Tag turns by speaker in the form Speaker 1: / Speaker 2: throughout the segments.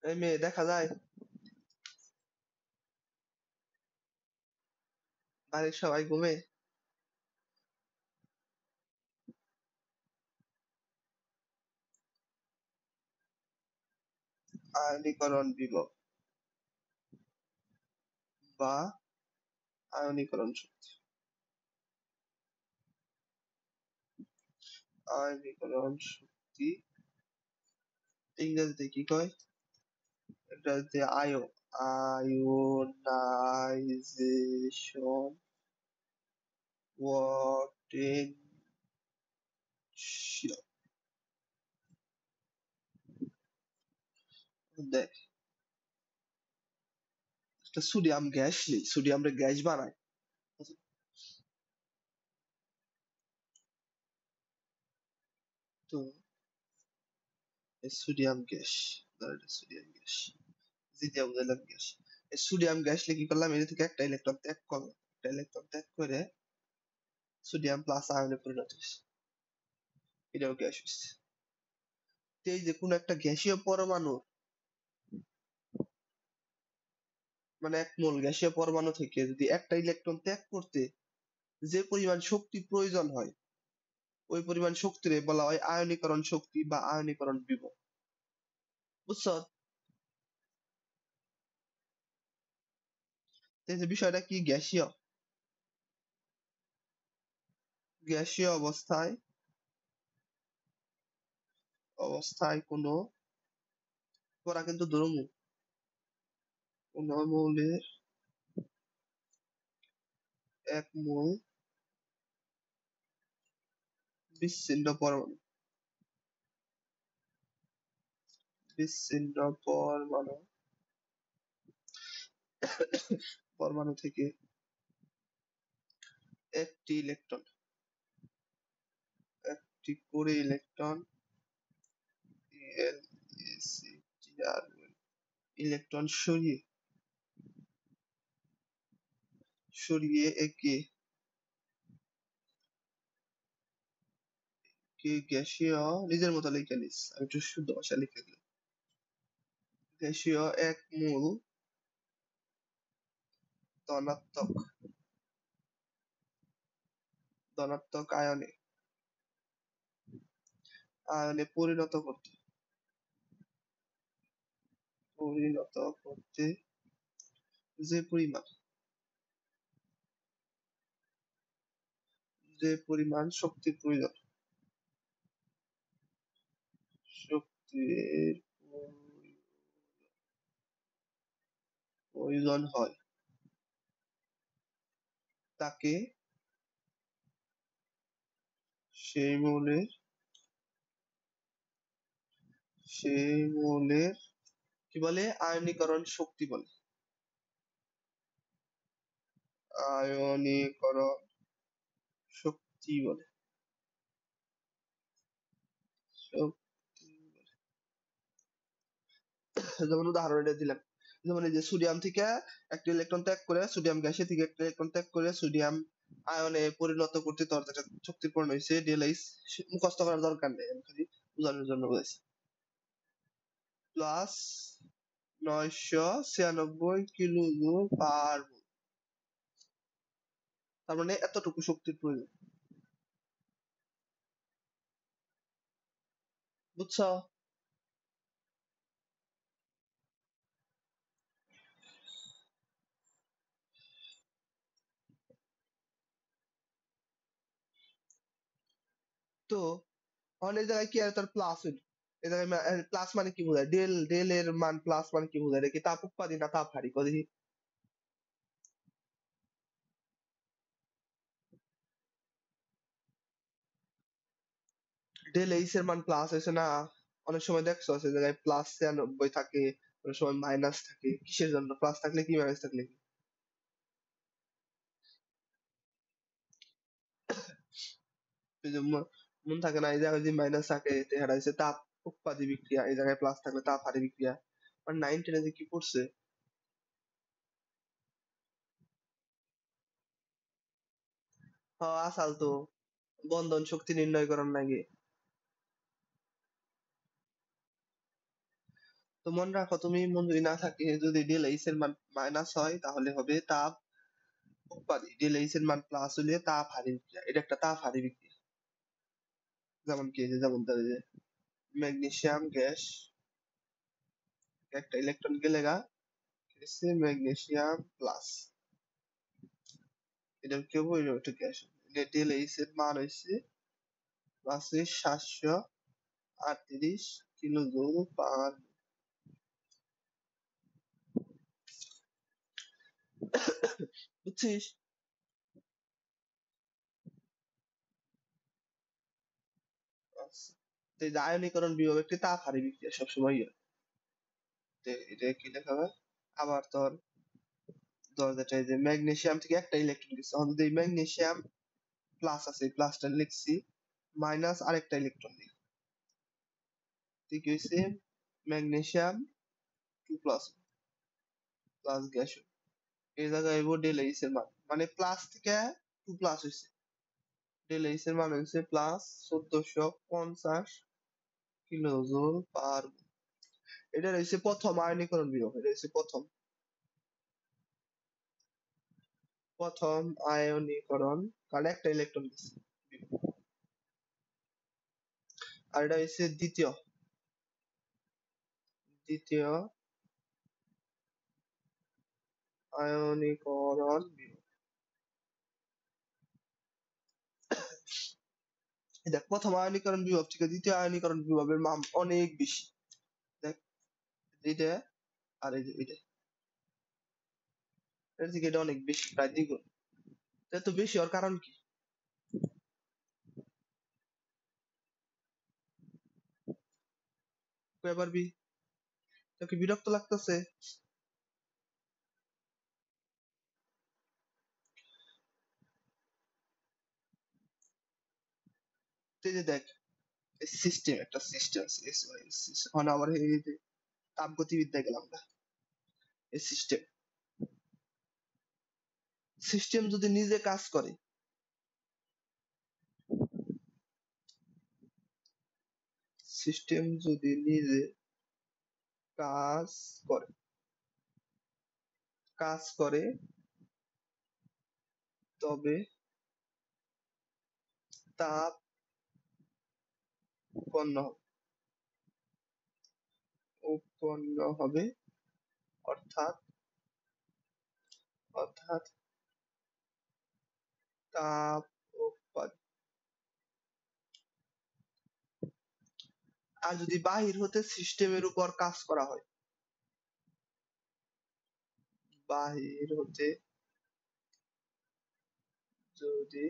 Speaker 1: এই মেয়ে দেখা যায়, বাড়ির সবাই ঘুমে। আয়নীকরণ বিভব বা আয়নীকরণ শক্তি। আয়নীকরণ শক্তি ইংরেজিতে কি কয়? এটা হচ্ছে আয়োনাইজেশন পটেনশিয়াল। দেখ, একটা সোডিয়াম গ্যাস নেই, সোডিয়াম রে গ্যাস বানায়। তো এই সোডিয়াম গ্যাস, সোডিয়াম গ্যাস, যেটা বুঝাইলাম গ্যাস, এই সোডিয়াম গ্যাস কি করলাম, এর থেকে একটা ইলেকট্রন ত্যাগ করলাম, একটা ইলেকট্রন ত্যাগ করে সোডিয়াম প্লাস আয়নে পরিণত হয়েছে, এটাও গ্যাস হচ্ছে। এই যে কোন একটা গ্যাসীয় পরমাণু, মানে এক মোল গ্যাসীয় পরমাণু থেকে যদি একটা ইলেকট্রন ত্যাগ করতে যে পরিমাণ শক্তি প্রয়োজন হয়, ওই পরিমাণ শক্তিরে বলা হয় আয়নীকরণ শক্তি বা আয়নীকরণ বিভব। বুঝছো? এই যে বিষয়টা কি, গ্যাসীয়, গ্যাসীয় অবস্থায় অবস্থায় কোনো, ওরা কিন্তু দ্রবণ, কোন মৌলের এক মোল বিচ্ছিন্ন পরমাণু, বিচ্ছিন্ন পরমাণু পরমাণু থেকে একটি ইলেকট্রন, একটি করে ইলেকট্রন, ইলেকট্রন সরিয়ে সরিয়ে একে কে গ্যাসীয়, নিজের মতো লিখে নিস, আমি একটু শুদ্ধ ভাষা লিখে দিলাম। গ্যাসীয় এক মূল ধনাত্মক ধনাত্মক আয়নে আয়নে পরিণত করতে যে পরিমাণ শক্তির প্রয়োজন, শক্তির প্রয়োজন হয়, তাকে সেই মৌলের কি বলে, আয়নীকরণ শক্তি বলে। আয়নীকরণ শক্তি বলে, শক্তি বলে। যেমন উদাহরণ এটা দিলাম, যেমন এই যে সোডিয়াম থেকে একটা ইলেকট্রন ত্যাগ করে, সোডিয়াম গ্যাসে থেকে একটা ইলেকট্রন ত্যাগ করে সোডিয়াম আয়নে পরিণত করতে তোর যেটা শক্তিপূর্ণ হয়েছে ডেলাইস, মুখস্থ করার দরকার নেই, আমি খালি বোঝানোর জন্য বলেছি। প্লাস 996 কিলো জুল পার মোল, তার মানে এতটুকু শক্তির প্রয়োজন। বুঝছো? তো অনেক জায়গায় কি আর তার প্লাস হইল, এই জায়গায় প্লাস মানে কি বোঝায়, ডেল ডেল এর মান প্লাস মানে কি বোঝায়, এটা কি তাপ উৎপাদী না তাপ হারি, কদি ডেল এইচ এর মান প্লাস হয়েছে না? অনেক সময় দেখছো সে জায়গায় +96 থাকে, অনেক সময় মাইনাস থাকে, কিসের জন্য, প্লাস থাকলে কি মাইনাস থাকলে কি? এই যে মন থাকে না, এই জায়গায় যদি মাইনাস থাকে এটা হচ্ছে তাপ উৎপাদী বিক্রিয়া, এই জায়গায় প্লাস থাকলে তাপ হারি বিক্রিয়া। আর 9 10 যে কি পড়ছে, আসাল তো বন্ধন শক্তি নির্ণয় করার লাগে। তো তো মনে রাখো, তুমি মন যদি না থাকে, যদি ডেল এইচ এর মান মাইনাস হয় তাহলে হবে তাপ উৎপাদী, ডেল এইচ এর মান প্লাস হলে তাপ হারি বিক্রিয়া। এটা একটা তাপ হারি বিক্রিয়া। যেমন কি এই যে, যেমন ধরো যে ম্যাগনেসিয়াম গ্যাস, একটা ইলেকট্রন গেলে গা হচ্ছে ম্যাগনেসিয়াম প্লাস, এটা কি হবে, এটা একটা গ্যাস। ডেল এইচ এর মান হচ্ছে আছে 738 কিলো জুল পার। বুঝছিস? আচ্ছা। তো এই যে আয়নীকরণ বিভব একটি তাপ হারি বিক্রিয়া সবসময় হয়। তো এটা কি লেখা হয়? আবার তোর ধর যেটা এই যে ম্যাগনেসিয়াম থেকে একটা ইলেকট্রন গেছে, এখন যদি ম্যাগনেসিয়াম প্লাস আছে, প্লাসটা লিখছি, মাইনাস আরেকটা ইলেকট্রন দিই, ঠিক হয়েছে ম্যাগনেসিয়াম 2 প্লাস, প্লাস গ্যাস। এই জায়গায় আইবো ডেল এইচ এর মান, মানে প্লাস থেকে 2 প্লাস হয়েছে, ডেল এইচ এর মান হয়েছে প্লাস 1450 কিলো জুল পার। এটা রয়েছে প্রথম আয়নীকরণ বিভব, এটা হচ্ছে প্রথম প্রথম আয়নীকরণ, কারণ একটা ইলেকট্রন দিচ্ছে। আর এটা হচ্ছে দ্বিতীয় দ্বিতীয় আয়নীকরণ বিভব। দেখ, প্রথম আয়নীকরণ বিভব থেকে দ্বিতীয় আয়নীকরণ বিভবের মান অনেক বেশি। দেখ, এটা আর এই যে এটা, এর থেকে এটা অনেক বেশি, প্রায় দ্বিগুণ। এত বেশি হওয়ার কারণ কি? কয়ে পারবি? তোকে বিরক্ত লাগতেছে? এই যে দেখ, সিস্টেম, একটা সিস্টেম আছে, এখন আমার এই যে তাপগতিবিদ্যায় গেলাম না, এই সিস্টেম, সিস্টেম যদি নিজে কাজ করে, সিস্টেম যদি নিজে কাজ করে, কাজ করে তবে তাপ উৎপন্ন হবে, উৎপন্ন হবে, অর্থাৎ অর্থাৎ তাপ উৎপাদন। আর যদি বাহির হতে সিস্টেমের উপর কাজ করা হয়, বাহির হতে যদি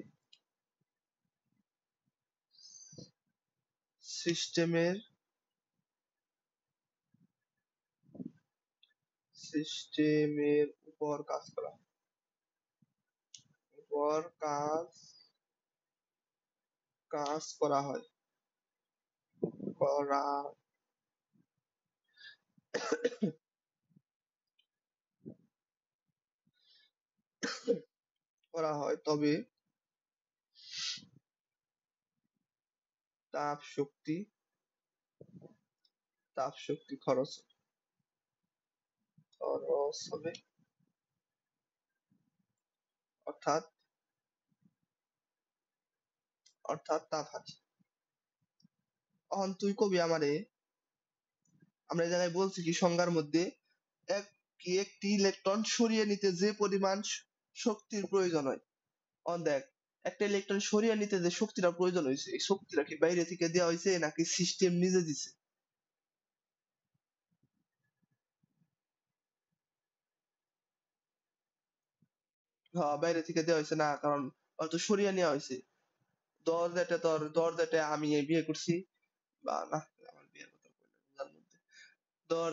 Speaker 1: সিস্টেমের সিস্টেমের উপর কাজ করা হয়, উপর কাজ করা হয়, করা করা হয়, তবে তাপ শক্তি তাপ শক্তি খরচ হবে, অর্থাৎ তাপ হারি। এখন তুই কবি আমারে, আমরা এই জায়গায় বলছি কি সংজ্ঞার মধ্যে, এক কি একটি ইলেকট্রন সরিয়ে নিতে যে পরিমাণ শক্তির প্রয়োজন হয়। অন দেখ, একটা ইলেকট্রন সরিয়ে নিতে যে শক্তিটা প্রয়োজন হয়েছে, এই শক্তিটা কি বাইরে থেকে দেওয়া হয়েছে নাকি সিস্টেম নিজে দিছে? হ্যাঁ, বাইরে থেকে দেওয়া হয়েছে না, কারণ হয়তো সরিয়ে নেওয়া হয়েছে। ধর যেটা আমি এই বিয়ে করছি, বা না, আমার বিয়ের কথা বললাম না, বুঝার মধ্যে ধর,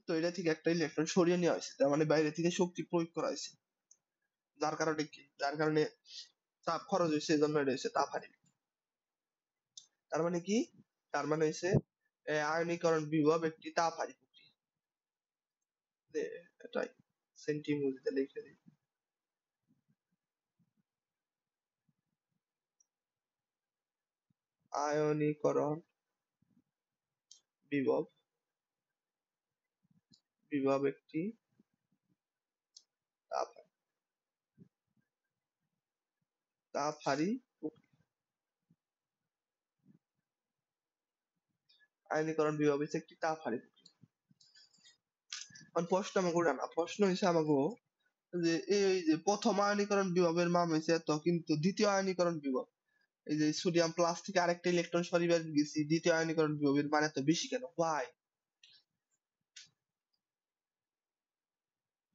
Speaker 1: তো এটা থেকে একটা ইলেকট্রন সরিয়ে নেওয়া হয়েছে, তার মানে বাইরে থেকে শক্তি প্রয়োগ করা হয়েছে, যার কারণে কি, যার কারণে তাপ খরচ হয়েছে, এই জন্য এটা হয়েছে তাপ হারি। তার মানে কি, তার মানে হচ্ছে আয়নীকরণ বিভব একটি তাপ হারি প্রক্রিয়া। এটাই সেন্টিমুলিতে লিখে দিই, আয়নীকরণ বিভব বিভব একটি তাপ হারি আয়নীকরণ বিভব হচ্ছে একটি তাপ হারি প্রক্রিয়া। প্রশ্ন আমাকে ওটা না, প্রশ্ন হয়েছে আমাকে যে এই যে প্রথম আয়নীকরণ বিভবের মান হয়েছে এত, কিন্তু দ্বিতীয় আয়নীকরণ বিভব এই যে সোডিয়াম প্লাস থেকে আরেকটা ইলেকট্রন সরিয়ে গেছি, দ্বিতীয় আয়নীকরণ বিভবের মান এত বেশি কেন? হোয়াই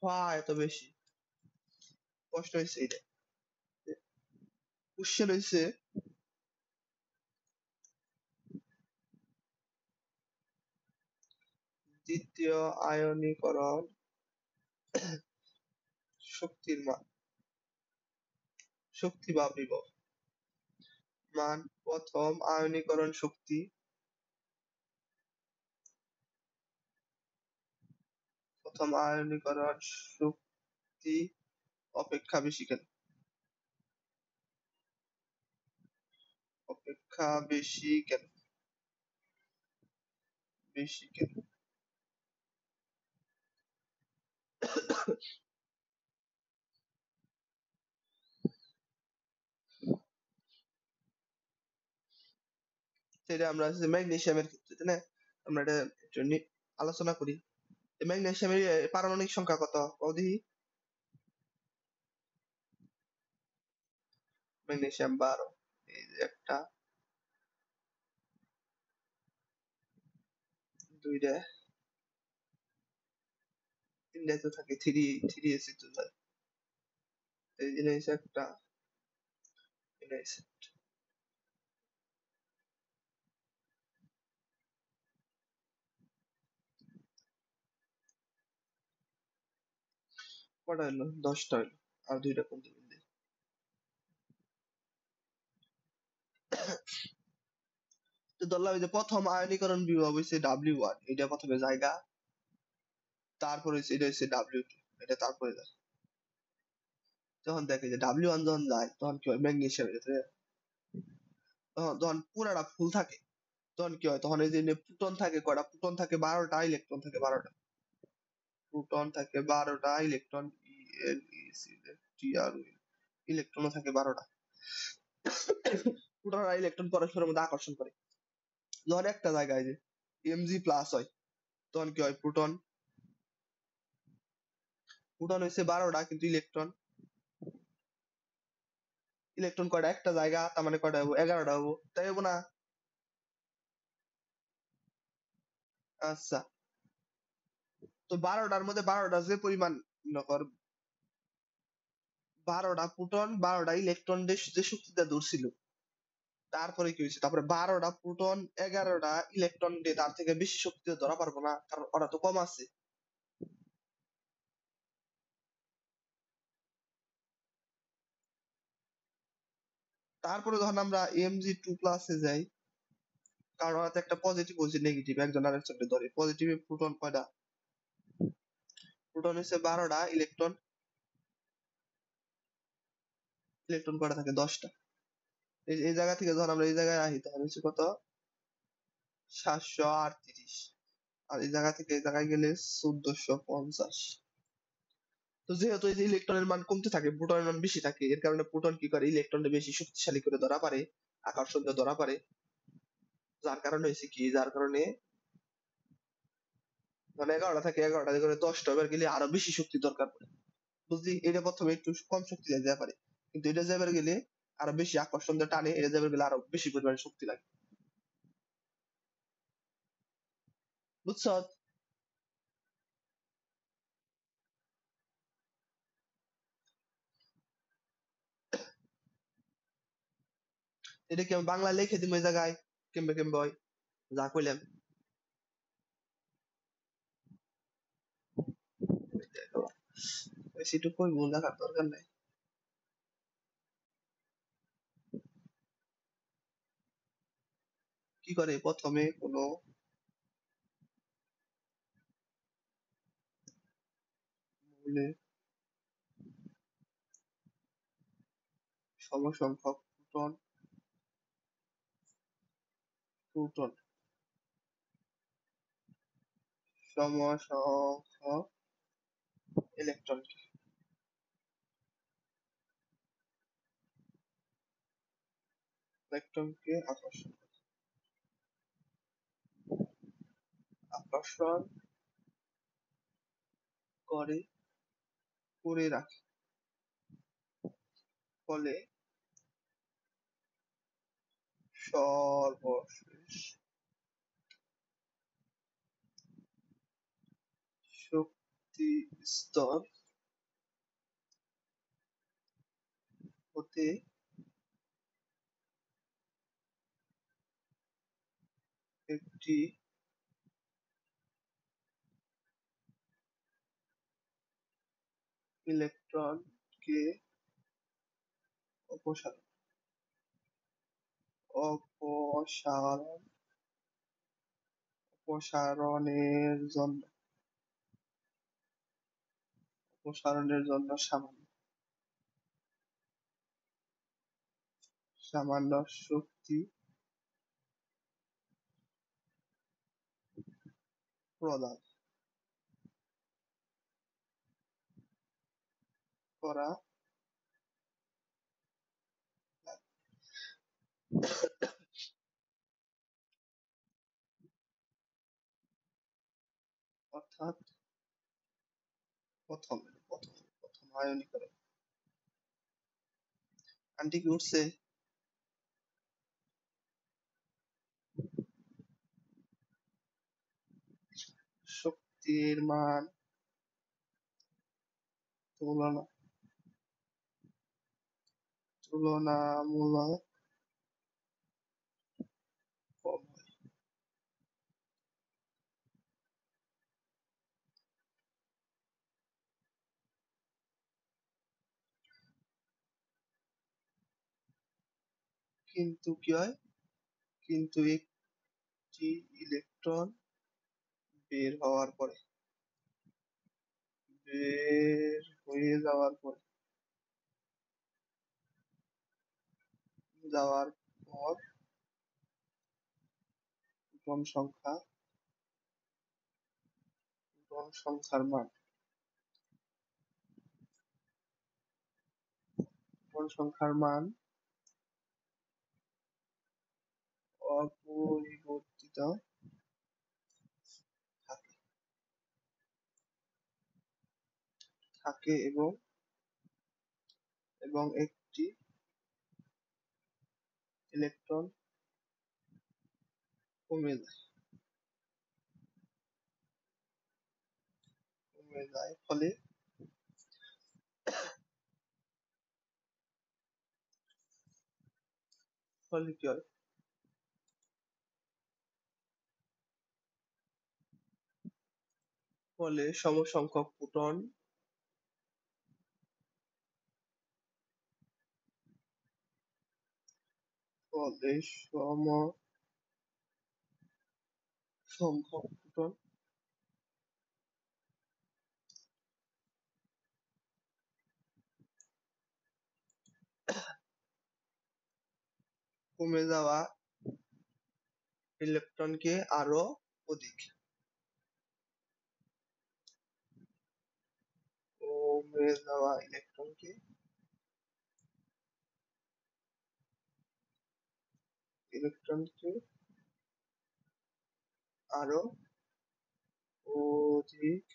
Speaker 1: হোয়াই এত বেশি? প্রশ্ন হয়েছে এটা। কোশ্চেন হয়েছে দ্বিতীয় আয়নীকরণ শক্তির মান, শক্তি বা বিভব মান প্রথম আয়নীকরণ শক্তি প্রথম আয়নীকরণ শক্তি অপেক্ষা বেশি কেন? অপেক্ষা বেশি কেন? বেশি কেন? সেটা আমরা ম্যাগনেসিয়ামের ক্ষেত্রে, তাই না? আমরা এটা একটু আলোচনা করি। ম্যাগনেসিয়ামের পারমাণবিক সংখ্যা কত? কও দেখি। ম্যাগনেসিয়াম 12। এই যে একটা, দুইটা, তিনটা তো থাকে, থ্রি এসি তো যায়। এই জিনিস একটা, এটা হচ্ছে কটা হলো? 10টা হলো। আর দুইটা কোনটা বিন্দু? তো ধরলাম এই যে প্রথম আয়নীকরণ বিভব হচ্ছে W1, এটা প্রথমে জায়গা, তারপর হচ্ছে এটা হচ্ছে W2, এটা তারপরে যায়। যখন দেখে যে W1 যখন যায় তখন কি হয়, ম্যাগনেসিয়াম যখন পুরাটা ফুল থাকে তখন কি হয়, তখন এই যে প্রোটন থাকে কয়টা? প্রোটন থাকে 12টা, ইলেকট্রন থাকে 12টা। প্রোটন থাকে 12টা, ইলেকট্রন ইলেকট্রনও থাকে 12টা। প্রোটন আর ইলেকট্রন পরস্পরের মধ্যে আকর্ষণ করে। যখন একটা জায়গায় যে Mg+ হয় তখন কি হয়, প্রোটন প্রোটন হচ্ছে 12টা, কিন্তু ইলেকট্রন ইলেকট্রন কয়টা? একটা জায়গা, তার মানে কয়টা হবো? 11টা হবো, তাই হবো না? আচ্ছা, তো 12টার মধ্যে 12টা যে পরিমাণ, মনে কর 12টা প্রোটন 12টা ইলেকট্রন যে শক্তিটা ধরছিল, তারপরে কি হয়েছে, তারপরে 12টা প্রোটন 11টা ইলেকট্রন দিয়ে তার থেকে বেশি শক্তি ধরা পারবো না, কারণ ওরা তো কম আছে। তারপরে যখন আমরা Mg2+ যাই, কারণ ওরা তো একটা পজিটিভ বলছে নেগেটিভ, একজন আরেকজনকে ধরে। পজিটিভ প্রোটন কয়টা? প্রোটন হচ্ছে 12টা, ইলেকট্রন ইলেকট্রন কয়টা থাকে? 10টা। এই জায়গা থেকে যখন আমরা এই জায়গায় আসি তখন হচ্ছে কত? 738। আর এই জায়গা থেকে এই জায়গায় গেলে 1450। তো যেহেতু এই যে ইলেকট্রনের মান কমতে থাকে, প্রোটনের মান বেশি থাকে, এর কারণে প্রোটন কি করে, ইলেকট্রনকে বেশি শক্তিশালী করে ধরা পারে, আকর্ষণ দিয়ে ধরা পারে। যার কারণে হয়েছে কি, যার কারণে মানে 11টা থেকে 11টা করে 10টা এবার গেলে আরো বেশি শক্তি দরকার পড়ে। বুঝলি, এটা প্রথমে একটু কম শক্তি যেতে পারে, কিন্তু এটা যাবার গেলে আরো বেশি আকর্ষণ দিয়ে টানে, এটা যাবার গেলে আরো বেশি পরিমাণে শক্তি লাগে। বুঝছ? এটা কি আমি বাংলা লিখে দিব এই জায়গায়? কেমবে কেমবে হয় যা কইলাম? বেশি একটু কইবো, লেখার দরকার নাই। কি করে প্রথমে কোনো মৌলের সমসংখ্যক প্রোটন প্রোটন সমসংখ্যক ইলেকট্রনকে আকর্ষণ আকর্ষণ করে করে রাখে, ফলে সর্বশেষ শক্তি স্তর হতে একটি ইলেকট্রনকে অপসারণ অপসারণ অপসারণের জন্য সামান্য শক্তি প্রদান করা লাগে। অর্থাৎ প্রথম প্রথম প্রথম আয়নীকরণ। আন্টি কি উঠছে? শক্তির মান তুলনামূলক কম হয়, কিন্তু কি হয়, কিন্তু একটি ইলেকট্রন বের হওয়ার পরে বের হয়ে যাওয়ার পর প্রোটন সংখ্যার মান প্রোটন সংখ্যার মান অপরিবর্তিত থাকে থাকে এবং এবং একটি ইলেকট্রন কমে যায় ফলে ফলে কি হয়, ফলে সমসংখ্যক প্রোটন ফলে সমসংখ্যক প্রোটন কমে যাওয়া ইলেকট্রনকে আরো অধিক কমে যাওয়া ইলেকট্রনকে আরো অধিক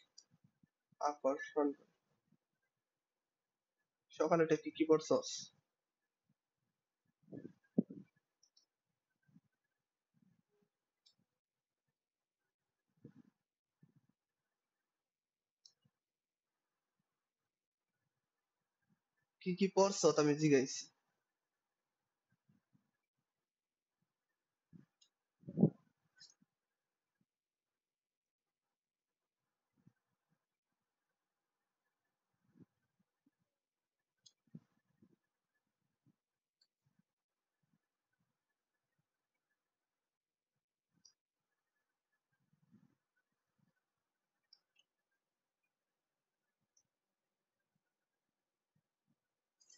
Speaker 1: আকর্ষণ করে। সকালে এটা কি কি পড়ছস? কি কি পড়ছ আমি জিগাইছি?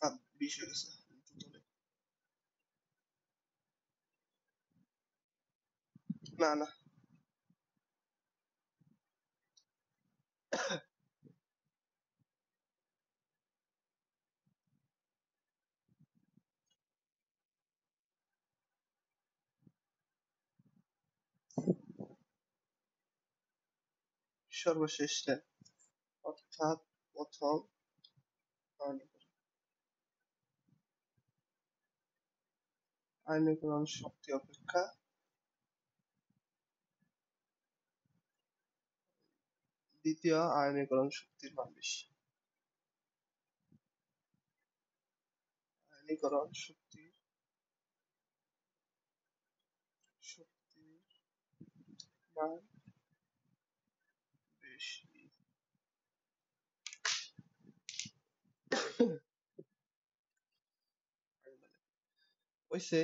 Speaker 1: সাত 20 হয়ে গেছে। না না সর্বশেষ স্টেপ, অর্থাৎ প্রথম আয়নীকরণ শক্তি অপেক্ষা দ্বিতীয় আয়নীকরণ শক্তির মান বেশি। আয়নীকরণ শক্তির মান বেশি। হইছে?